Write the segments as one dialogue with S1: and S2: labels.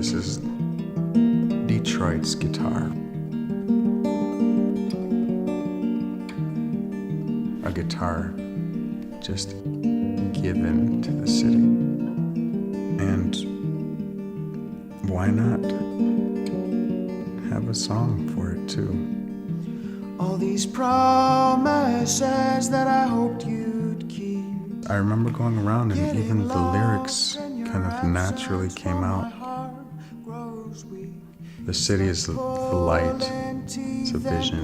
S1: This is Detroit's guitar. A guitar just given to the city. And why not have a song for it too?
S2: All these promises that I hoped you'd keep.
S1: I remember going around and even the lyrics kind of naturally came out. The city is the light, it's a vision,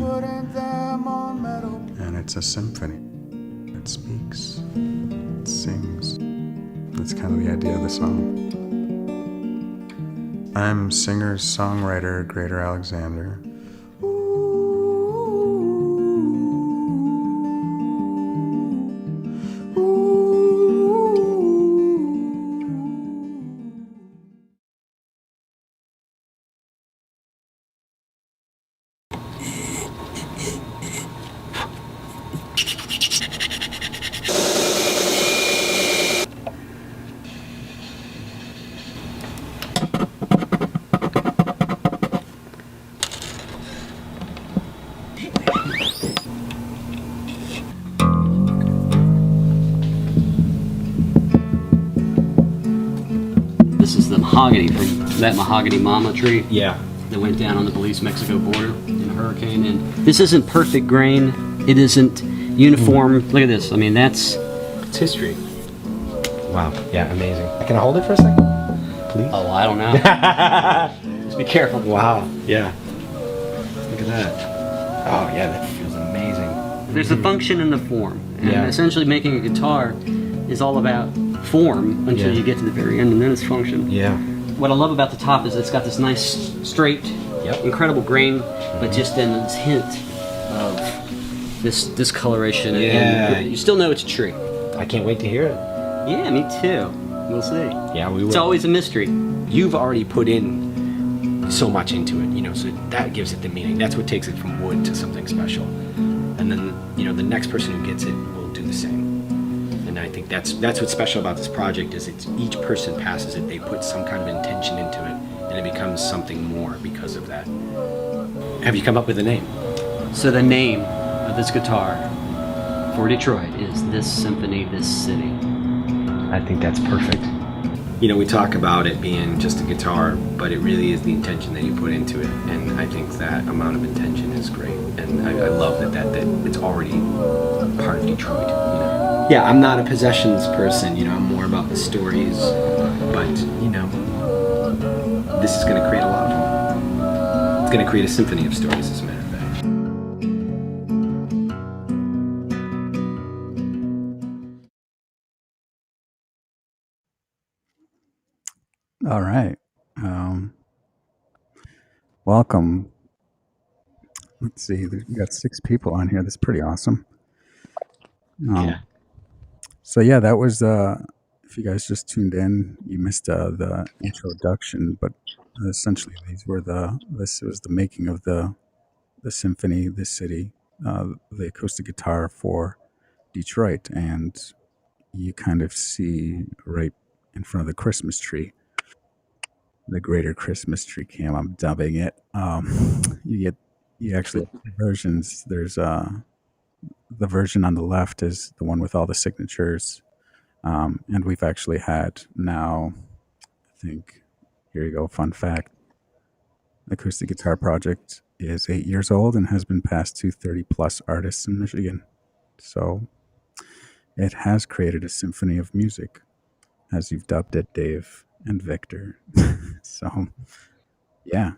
S1: and it's a symphony. It speaks, it sings. That's kind of the idea of the song. I'm singer-songwriter Greater Alexander.
S3: This is the mahogany from that mahogany mama tree.
S4: Yeah.
S3: That went down on the Belize-Mexico border in a hurricane. And this isn't perfect grain. It isn't uniform. Look at this. I mean, it's history.
S4: Wow. Yeah, amazing. Can I hold it for a second? Please?
S3: Oh, I don't know. Just be careful.
S4: Wow. Yeah. Look at that. Oh, yeah, that feels amazing.
S3: There's a function in the form. And
S4: Yeah.
S3: essentially making a guitar is all about form until you get to the very end, and then it's function.
S4: Yeah.
S3: What I love about the top is it's got this nice, straight, incredible grain, but just then this hint of this discoloration.
S4: Yeah.
S3: And you still know it's a tree.
S4: I can't wait to hear it.
S3: Yeah, me too. We'll see.
S4: Yeah, we will.
S3: It's always a mystery.
S4: You've already put in so much into it, so that gives it the meaning. That's what takes it from wood to something special. And then, the next person who gets it will do the same. And I think that's what's special about this project is it's each person passes it, they put some kind of intention into it, and it becomes something more because of that. Have you come up with a name?
S3: So the name of this guitar for Detroit is This Symphony, This City.
S4: I think that's perfect. We talk about it being just a guitar, but it really is the intention that you put into it, and I think that amount of intention is great, and I love that it's already part of Detroit. Yeah, I'm not a possessions person, I'm more about the stories, but this is going to create a lot of them. It's going to create a symphony of stories, as a matter of fact.
S1: All right. Welcome. Let's see, we got 6 people on here. That's pretty awesome.
S4: Yeah.
S1: So yeah, that was, if you guys just tuned in, you missed the introduction, but essentially this was the making of the symphony, this city, the acoustic guitar for Detroit. And you kind of see right in front of the Christmas tree, the greater Christmas tree cam, I'm dubbing it. You actually versions. There's the version on the left is the one with all the signatures, and we've actually had now, I think, here you go, fun fact, Acoustic Guitar Project is 8 years old and has been passed to 30 plus artists in Michigan. So it has created a symphony of music, as you've dubbed it, Dave and Victor. So yeah,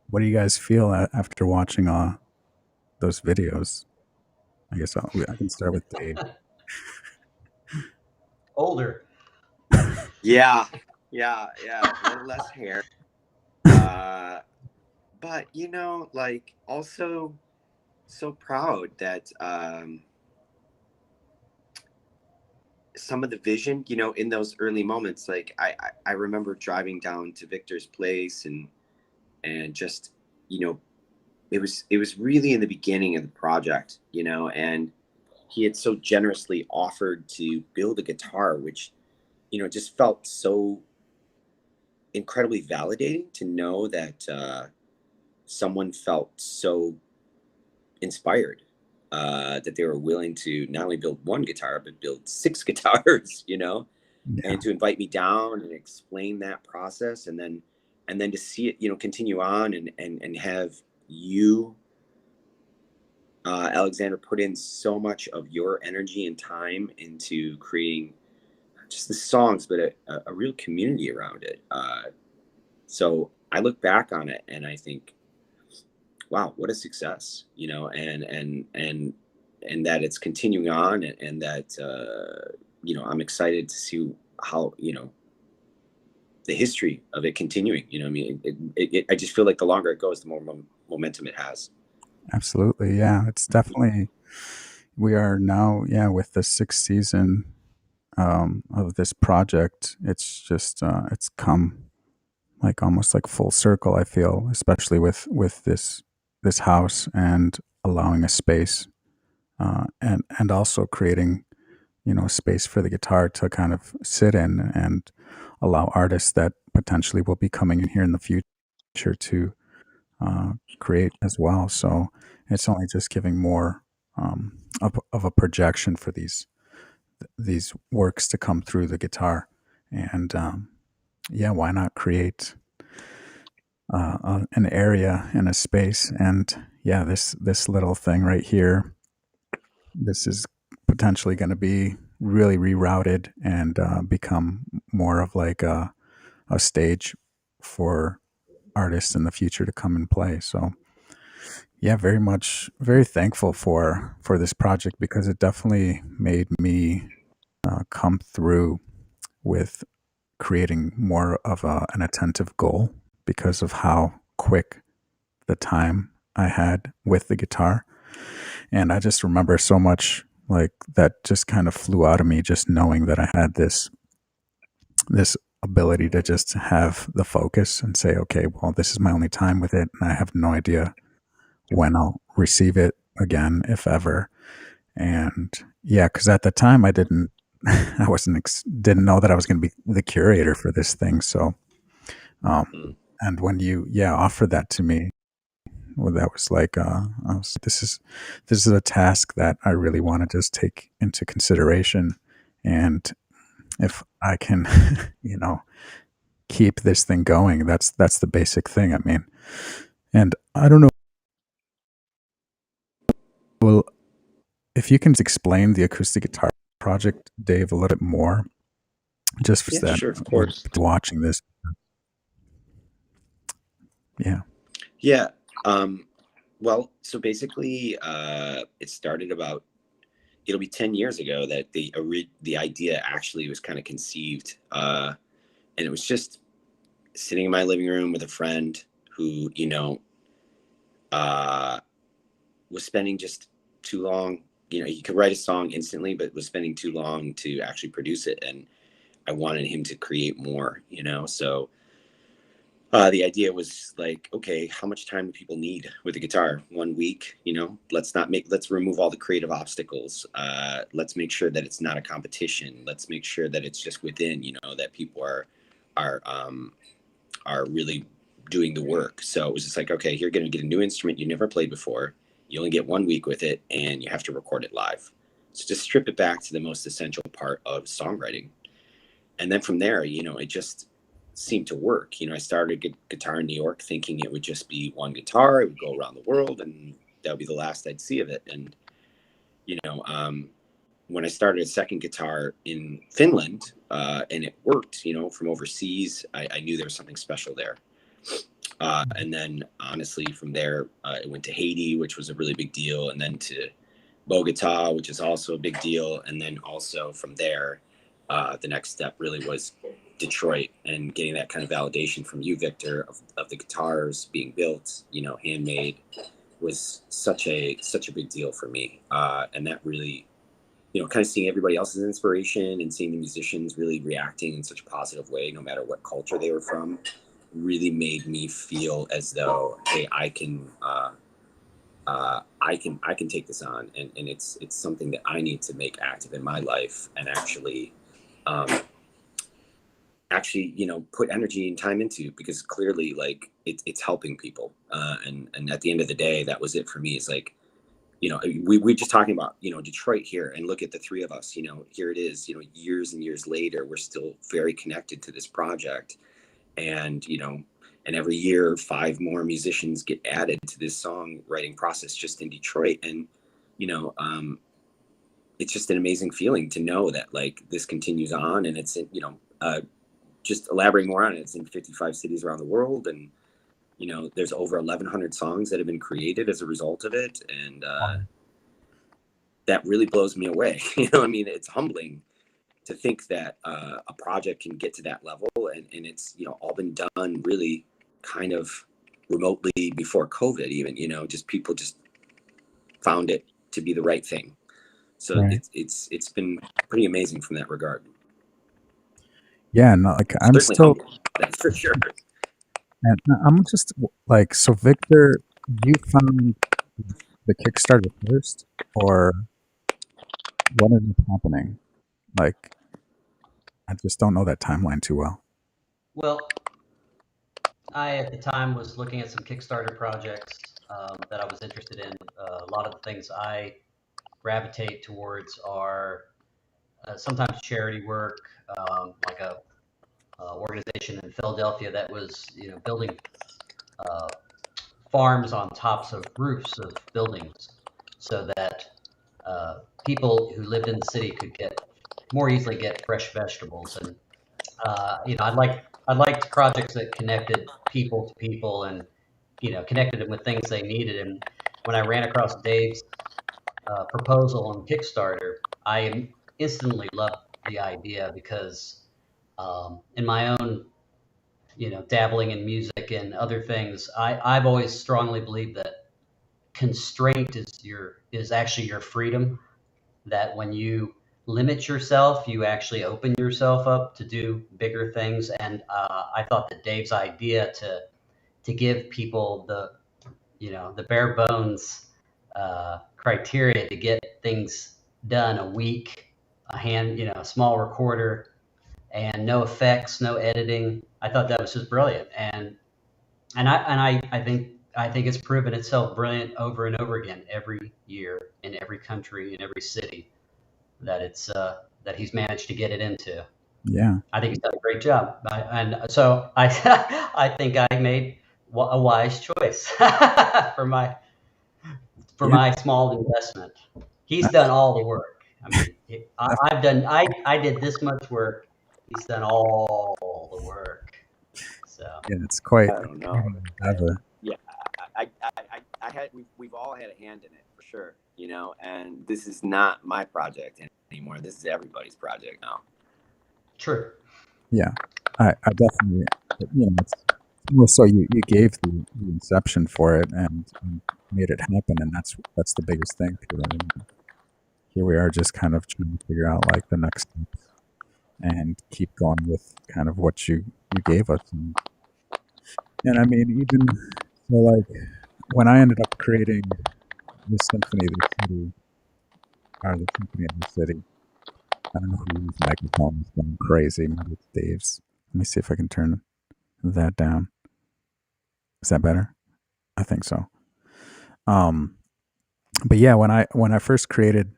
S1: what do you guys feel after watching those videos? I guess I can start with Dave.
S3: Older.
S5: Yeah, a little less hair. But also so proud that some of the vision, in those early moments, like I remember driving down to Victor's place and just, it was really in the beginning of the project, and he had so generously offered to build a guitar, which, just felt so incredibly validating to know that someone felt so inspired that they were willing to not only build one guitar but build six guitars, you know,
S1: Yeah.
S5: and to invite me down and explain that process, and then to see it, you know, continue on, and have you, Alexander, put in so much of your energy and time into creating not just the songs, but a real community around it. So I look back on it and I think, wow, what a success, you know, and that it's continuing on, and that you know, I'm excited to see how, you know, the history of it continuing. You know, I mean, I just feel like the longer it goes, the more momentum it has.
S1: Absolutely. Yeah. It's definitely, we are now, yeah, with the sixth season of this project. It's just, it's come like almost like full circle, I feel, especially with this house and allowing a space, and also creating, you know, a space for the guitar to kind of sit in and allow artists that potentially will be coming in here in the future to create as well. So it's only just giving more of a projection for these works to come through the guitar. And yeah, why not create an area and a space? And yeah, this little thing right here, this is potentially going to be really rerouted and become more of like a stage for artists in the future to come and play. So yeah, very much, very thankful for this project because it definitely made me come through with creating more of an attentive goal because of how quick the time I had with the guitar. And I just remember so much like that just kind of flew out of me just knowing that I had this ability to just have the focus and say, okay, well, this is my only time with it, and I have no idea when I'll receive it again, if ever. And yeah, because at the time I didn't, I wasn't, didn't know that I was going to be the curator for this thing. So,
S5: Mm.
S1: and when you, yeah, offered that to me, well, that was like, this is a task that I really want to just take into consideration. And if I can, you know, keep this thing going, that's the basic thing. I mean, and I don't know. Well, if you can explain the acoustic guitar project, Dave, a little bit more, just for
S5: Yeah,
S1: that
S5: sure, of
S1: would
S5: course.
S1: be watching this. Yeah.
S5: Yeah. Well, so basically, it started about, it'll be 10 years ago that the idea actually was kind of conceived. And it was just sitting in my living room with a friend who, you know, uh, was spending just too long. You know, he could write a song instantly, but was spending too long to actually produce it. And I wanted him to create more, you know? So the idea was like, okay, how much time do people need with a guitar? 1 week, you know, let's remove all the creative obstacles. Let's make sure that it's not a competition. Let's make sure that it's just within, you know, that people are, um, are really doing the work. So it was just like, okay, you're going to get a new instrument you never played before. You only get 1 week with it and you have to record it live. So just strip it back to the most essential part of songwriting. And then from there, you know, it just seemed to work. You know, I started guitar in New York thinking it would just be one guitar. It would go around the world and that would be the last I'd see of it. And, you know, when I started a second guitar in Finland and it worked, you know, from overseas, I knew there was something special there. And then honestly, from there, it went to Haiti, which was a really big deal. And then to Bogota, which is also a big deal. And then also from there, the next step really was Detroit and getting that kind of validation from you, Victor, of the guitars being built, you know, handmade was such a big deal for me. And that really, you know, kind of seeing everybody else's inspiration and seeing the musicians really reacting in such a positive way, no matter what culture they were from, really made me feel as though, hey, I can take this on, and it's something that I need to make active in my life and actually um, actually, put energy and time into, because clearly, like, it's helping people. And at the end of the day, that was it for me. It's like, we're just talking about, Detroit here, and look at the three of us, here it is, years and years later, we're still very connected to this project. And, and every year, five more musicians get added to this songwriting process just in Detroit. And, you know, it's just an amazing feeling to know that, like, this continues on, and it's, just elaborating more on it. It's in 55 cities around the world. And, there's over 1,100 songs that have been created as a result of it. And that really blows me away. I mean, it's humbling to think that a project can get to that level. And it's, all been done really kind of remotely before COVID even, just people just found it to be the right thing. So
S1: Right.
S5: it's been pretty amazing from that regard.
S1: Yeah, no, like I'm
S5: Certainly
S1: still,
S5: humbling, that's for sure.
S1: and I'm just like, so Victor, you found the Kickstarter first, or what ended up happening? Like, I just don't know that timeline too well.
S3: Well, I at the time was looking at some Kickstarter projects that I was interested in. A lot of the things I gravitate towards are sometimes charity work, like a organization in Philadelphia that was, building uh, farms on tops of roofs of buildings, so that people who lived in the city could get more easily get fresh vegetables. And I liked projects that connected people to people, and connected them with things they needed. And when I ran across Dave's proposal on Kickstarter, I instantly loved the idea, because in my own dabbling in music and other things, I've always strongly believed that constraint is actually your freedom. That when you limit yourself, you actually open yourself up to do bigger things. And I thought that Dave's idea to give people the bare bones criteria to get things done, a week, a small recorder, and no effects, no editing. I thought that was just brilliant. And I think it's proven itself brilliant over and over again every year, in every country, in every city that he's managed to get it into.
S1: Yeah,
S3: I think he's done a great job. And so I I think I made a wise choice for my for
S1: yeah,
S3: my small investment. He's done all the work. I mean, I did this much work. He's done all the work. So
S1: yeah, it's quite
S5: I
S1: a
S5: don't know.
S1: endeavor.
S5: Yeah, I had, we've all had a hand in it for sure, and this is not my project anymore. This is everybody's project now.
S3: true.
S1: Yeah, I definitely, it's well, so you gave the inception for it, and made it happen, and that's the biggest thing to it. And here we are, just kind of trying to figure out like the next steps, and keep going with kind of what you gave us. And I mean, even so, like when I ended up creating the Symphony of the City, or the Symphony of the City, I don't know whose microphone is going crazy. Maybe it's Dave's. Let me see if I can turn that down. Is that better? I think so. Um, but yeah, when I first created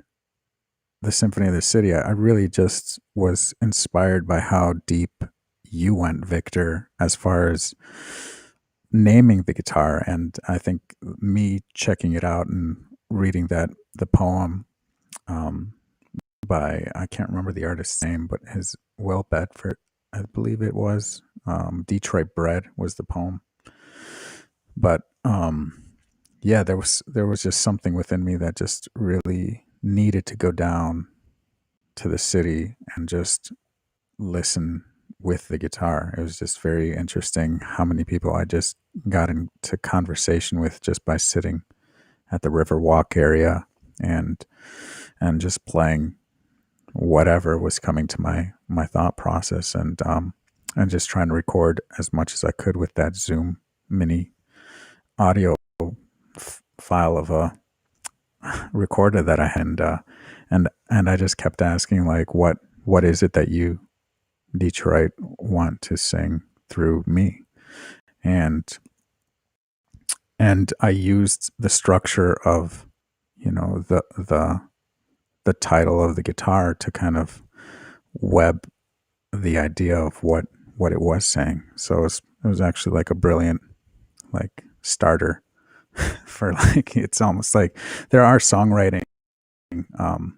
S1: the Symphony of the City, I really just was inspired by how deep you went, Victor, as far as naming the guitar. And I think me checking it out and reading the poem um, by, I can't remember the artist's name, but his Will Bedford, I believe it was, Detroit Bread was the poem. But yeah, there was just something within me that just really needed to go down to the city and just listen with the guitar. It was just very interesting how many people I just got into conversation with just by sitting at the River Walk area, and just playing whatever was coming to my thought process, and just trying to record as much as I could with that Zoom mini audio file of a recorder that I had. And I just kept asking, like, what is it that you Detroit want to sing through me. And I used the structure of, the title of the guitar to kind of web the idea of what it was saying. So it was actually like a brilliant like starter for like, it's almost like there are songwriting um,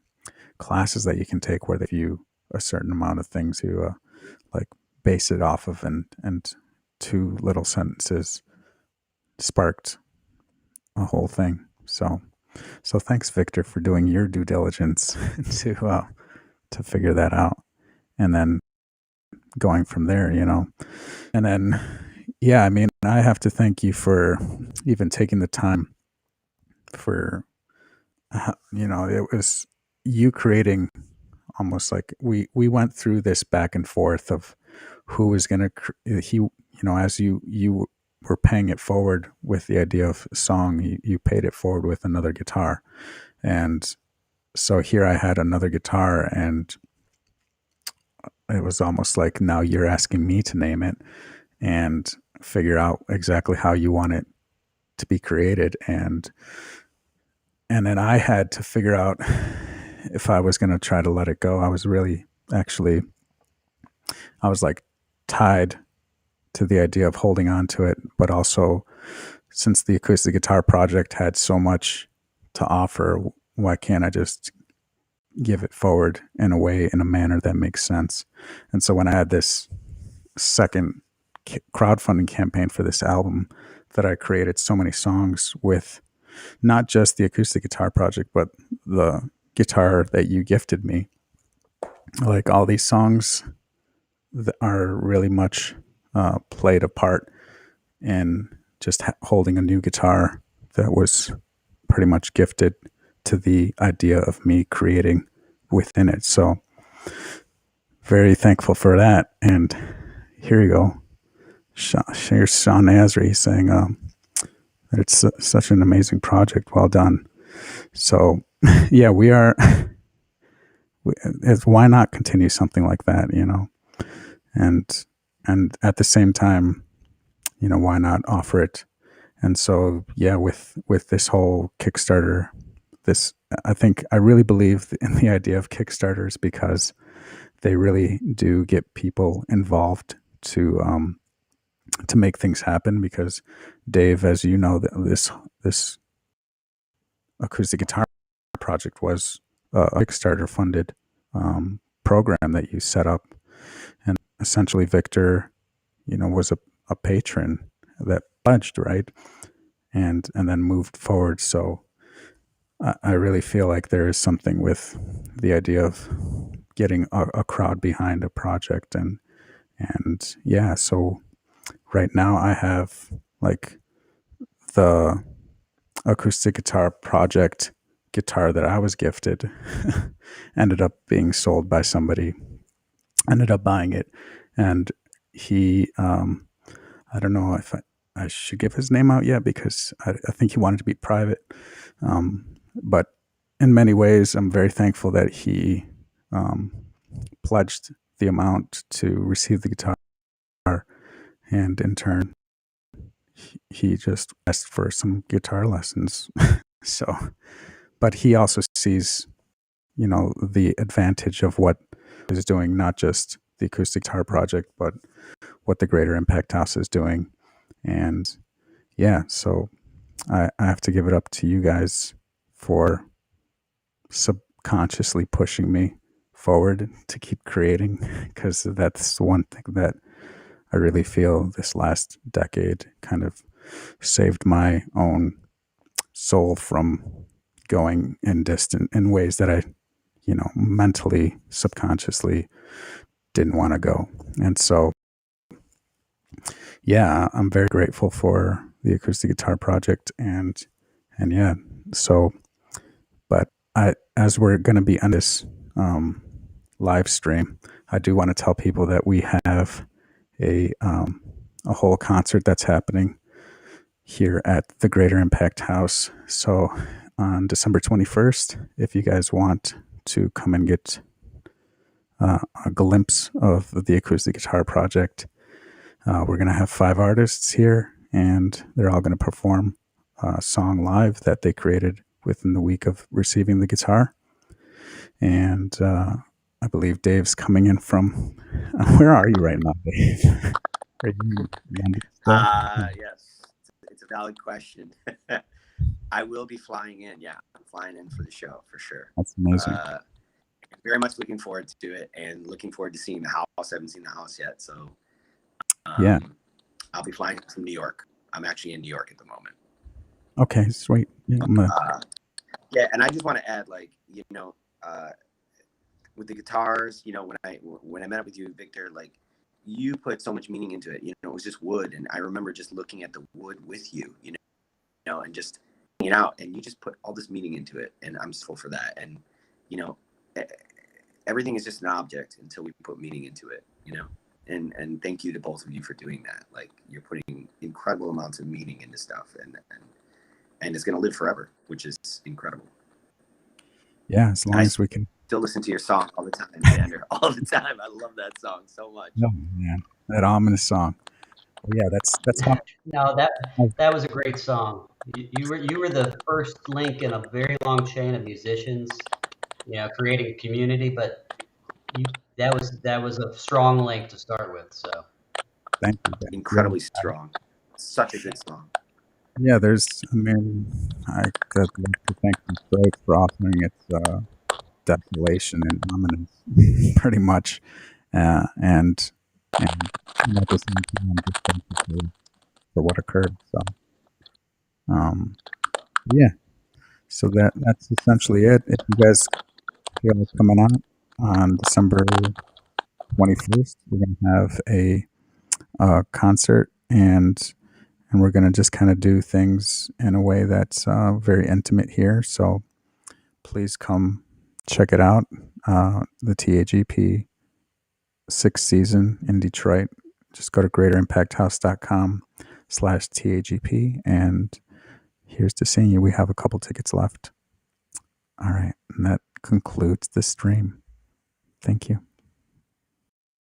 S1: classes that you can take where they give you a certain amount of things to like base it off of, and two little sentences sparked a whole thing. So thanks, Victor, for doing your due diligence to figure that out, and then going from there, and then yeah, I mean, I have to thank you for even taking the time for it was you creating, almost like we went through this back and forth of who was going to as you were paying it forward with the idea of a song, you paid it forward with another guitar. And so here I had another guitar, and it was almost like now you're asking me to name it and figure out exactly how you want it to be created. And then I had to figure out if I was going to try to let it go. I was really, actually, I was like tied to the idea of holding on to it, but also, since the Acoustic Guitar Project had so much to offer, why can't I just give it forward in a manner that makes sense? And so when I had this second crowdfunding campaign for this album, that I created so many songs with not just the Acoustic Guitar Project, but the guitar that you gifted me. Like, all these songs that are really much played a part in just holding a new guitar that was pretty much gifted to the idea of me creating within it. So very thankful for that. And here you go. Here's Sean Nasri saying that it's such an amazing project. Well done. So yeah, why not continue something like that, and at the same time, why not offer it? And so, yeah, with this whole Kickstarter, I really believe in the idea of Kickstarters, because they really do get people involved to make things happen. Because Dave, as you know, this Acoustic Guitar Project was a Kickstarter funded program that you set up, and essentially Victor, was a patron that pledged, right, and then moved forward. So I really feel like there is something with the idea of getting a crowd behind a project, and yeah. So right now I have like the Acoustic Guitar Project guitar that I was gifted ended up being sold by somebody, ended up buying it, and he I don't know if I should give his name out yet, because I think he wanted to be private, but in many ways I'm very thankful that he pledged the amount to receive the guitar, and in turn he just asked for some guitar lessons. So, but he also sees, the advantage of what is doing, not just the Acoustic Guitar Project, but what the Greater Impact House is doing. And yeah, so I have to give it up to you guys for subconsciously pushing me forward to keep creating, because that's the one thing that I really feel this last decade kind of saved my own soul from going in ways that I, mentally, subconsciously didn't want to go. And so, yeah, I'm very grateful for the Acoustic Guitar Project, and yeah, so, but as we're going to be on this live stream, I do want to tell people that we have a whole concert that's happening here at the Greater Impact House. So on December 21st, if you guys want to come and get a glimpse of the Acoustic Guitar Project. We're going to have 5 artists here, and they're all going to perform a song live that they created within the week of receiving the guitar. And I believe Dave's coming in from. Where are you right now, Dave? Are you in London still?
S5: Yes, it's a valid question. I will be flying in. Yeah, I'm flying in for the show for sure.
S1: That's amazing.
S5: Very much looking forward to it, and looking forward to seeing the house. I haven't seen the house yet, so
S1: Yeah.
S5: I'll be flying from New York. I'm actually in New York at the moment.
S1: Okay, sweet. Yeah,
S5: Yeah, and I just want to add, like, with the guitars, when I met up with you, Victor, like, you put so much meaning into it. It was just wood, and I remember just looking at the wood with you, and just hanging out, and you just put all this meaning into it, and I'm so for that. And everything is just an object until we put meaning into it, and thank you to both of you for doing that. Like, you're putting incredible amounts of meaning into stuff, and it's going to live forever, which is incredible.
S1: Yeah, as long as we can
S5: still listen to your song all the time, Xander. All the time. I love that song so much.
S1: Oh man, that ominous song. Well, yeah, that's how.
S3: No, that was a great song. You were the first link in a very long chain of musicians, creating a community. But that was a strong link to start with. So
S1: thank you. Ben.
S5: Incredibly strong. Such a good song.
S1: Yeah, I could like to thank Detroit for authoring its desolation and ominous, pretty much, and at the same time, just thank you for what occurred. So, yeah. So that's essentially it. If you guys feel like coming out on December 21st, we're gonna have a concert, and we're gonna just kind of do things in a way that's very intimate here. So please come check it out. The TAGP 6th season in Detroit. Just go to greaterimpacthouse.com/TAGP, and here's to seeing you. We have a couple tickets left. All right, and that concludes the stream. Thank you.